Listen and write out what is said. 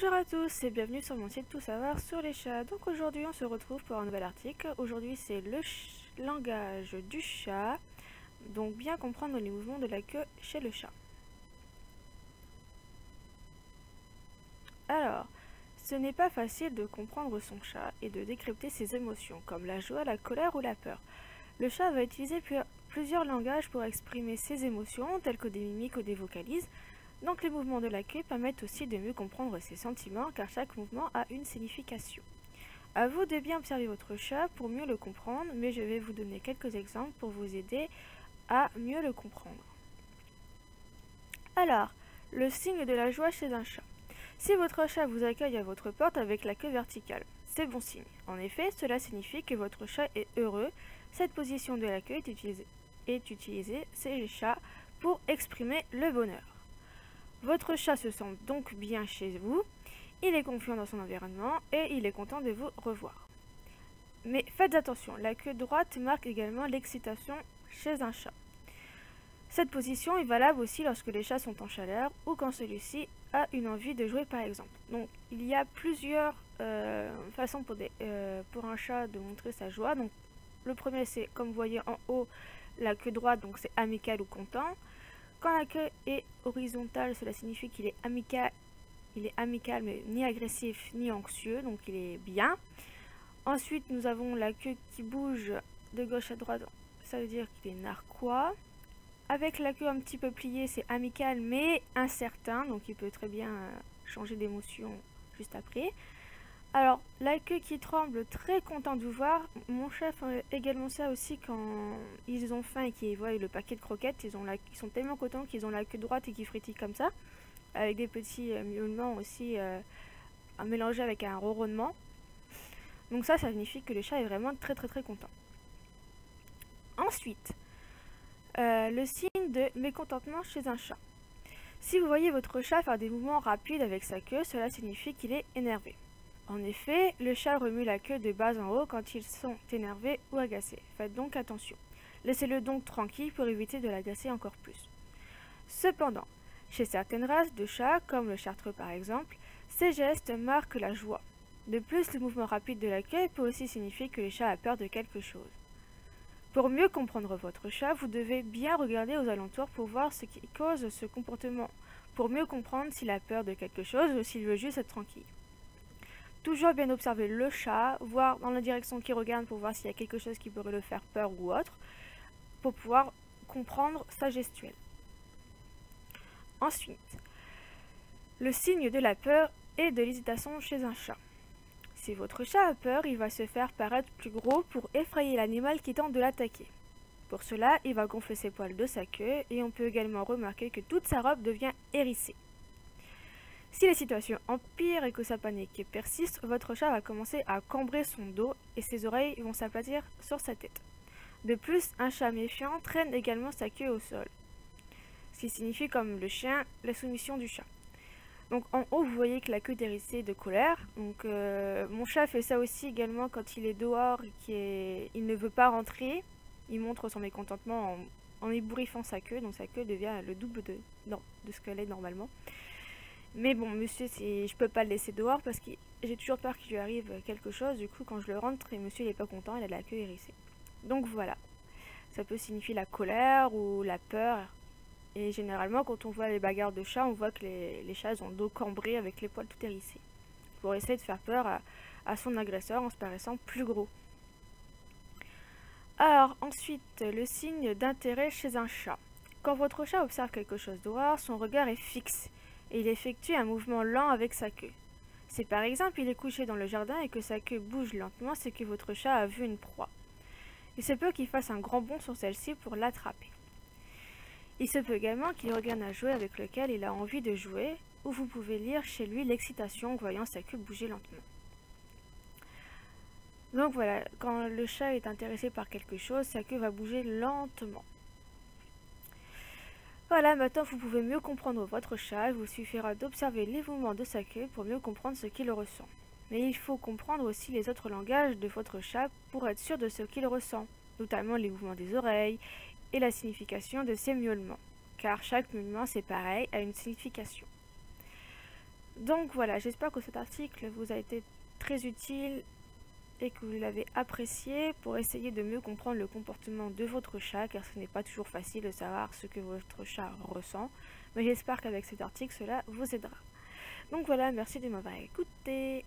Bonjour à tous et bienvenue sur mon site Tout savoir sur les chats. Donc aujourd'hui on se retrouve pour un nouvel article. Aujourd'hui c'est le langage du chat. Donc bien comprendre les mouvements de la queue chez le chat. Alors, ce n'est pas facile de comprendre son chat et de décrypter ses émotions comme la joie, la colère ou la peur. Le chat va utiliser plusieurs langages pour exprimer ses émotions telles que des mimiques ou des vocalises. Donc les mouvements de la queue permettent aussi de mieux comprendre ses sentiments car chaque mouvement a une signification. À vous de bien observer votre chat pour mieux le comprendre, mais je vais vous donner quelques exemples pour vous aider à mieux le comprendre. Alors, le signe de la joie chez un chat. Si votre chat vous accueille à votre porte avec la queue verticale, c'est bon signe. En effet, cela signifie que votre chat est heureux. Cette position de la queue est utilisée chez les chats pour exprimer le bonheur. Votre chat se sent donc bien chez vous, il est confiant dans son environnement et il est content de vous revoir. Mais faites attention, la queue droite marque également l'excitation chez un chat. Cette position est valable aussi lorsque les chats sont en chaleur ou quand celui-ci a une envie de jouer par exemple. Donc il y a plusieurs façons pour un chat de montrer sa joie. Donc le premier c'est comme vous voyez en haut la queue droite, donc c'est amical ou content. Quand la queue est horizontale, cela signifie qu'il est amical mais ni agressif ni anxieux, donc il est bien. Ensuite, nous avons la queue qui bouge de gauche à droite, ça veut dire qu'il est narquois. Avec la queue un petit peu pliée, c'est amical mais incertain, donc il peut très bien changer d'émotion juste après. Alors, la queue qui tremble, très content de vous voir. Mon chef fait également ça aussi quand ils ont faim et qu'ils voient le paquet de croquettes. Ils sont tellement contents qu'ils ont la queue droite et qui frétillent comme ça. Avec des petits miaulements aussi mélangés avec un ronronnement. Donc ça signifie que le chat est vraiment très content. Ensuite, le signe de mécontentement chez un chat. Si vous voyez votre chat faire des mouvements rapides avec sa queue, cela signifie qu'il est énervé. En effet, le chat remue la queue de bas en haut quand ils sont énervés ou agacés. Faites donc attention. Laissez-le donc tranquille pour éviter de l'agacer encore plus. Cependant, chez certaines races de chats, comme le chartreux par exemple, ces gestes marquent la joie. De plus, le mouvement rapide de la queue peut aussi signifier que le chat a peur de quelque chose. Pour mieux comprendre votre chat, vous devez bien regarder aux alentours pour voir ce qui cause ce comportement, pour mieux comprendre s'il a peur de quelque chose ou s'il veut juste être tranquille. Toujours bien observer le chat, voir dans la direction qu'il regarde pour voir s'il y a quelque chose qui pourrait le faire peur ou autre, pour pouvoir comprendre sa gestuelle. Ensuite, le signe de la peur et de l'hésitation chez un chat. Si votre chat a peur, il va se faire paraître plus gros pour effrayer l'animal qui tente de l'attaquer. Pour cela, il va gonfler ses poils de sa queue et on peut également remarquer que toute sa robe devient hérissée. Si la situation empire et que sa panique persiste, votre chat va commencer à cambrer son dos et ses oreilles vont s'aplatir sur sa tête. De plus, un chat méfiant traîne également sa queue au sol, ce qui signifie comme le chien la soumission du chat. Donc en haut, vous voyez que la queue est hérissée de colère. Donc mon chat fait ça aussi également quand il est dehors et qu'il ne veut pas rentrer. Il montre son mécontentement en ébouriffant sa queue, donc sa queue devient le double de ce qu'elle est normalement. Mais bon, monsieur, je peux pas le laisser dehors parce que j'ai toujours peur qu'il lui arrive quelque chose. Du coup, quand je le rentre et monsieur il est pas content, il a la queue hérissée. Donc voilà, ça peut signifier la colère ou la peur. Et généralement, quand on voit les bagarres de chats, on voit que les chats ont le dos cambré avec les poils tout hérissés. Pour essayer de faire peur à son agresseur en se paraissant plus gros. Alors, ensuite, le signe d'intérêt chez un chat. Quand votre chat observe quelque chose dehors, son regard est fixe et il effectue un mouvement lent avec sa queue. Si par exemple il est couché dans le jardin et que sa queue bouge lentement, c'est que votre chat a vu une proie. Il se peut qu'il fasse un grand bond sur celle-ci pour l'attraper. Il se peut également qu'il regarde un jouet avec lequel il a envie de jouer, ou vous pouvez lire chez lui l'excitation en voyant sa queue bouger lentement. Donc voilà, quand le chat est intéressé par quelque chose, sa queue va bouger lentement. Voilà, maintenant vous pouvez mieux comprendre votre chat, il vous suffira d'observer les mouvements de sa queue pour mieux comprendre ce qu'il ressent. Mais il faut comprendre aussi les autres langages de votre chat pour être sûr de ce qu'il ressent, notamment les mouvements des oreilles et la signification de ses miaulements, car chaque miaulement c'est pareil, a une signification. Donc voilà, j'espère que cet article vous a été très utile et que vous l'avez apprécié pour essayer de mieux comprendre le comportement de votre chat, car ce n'est pas toujours facile de savoir ce que votre chat ressent. Mais j'espère qu'avec cet article, cela vous aidera. Donc voilà, merci de m'avoir écouté.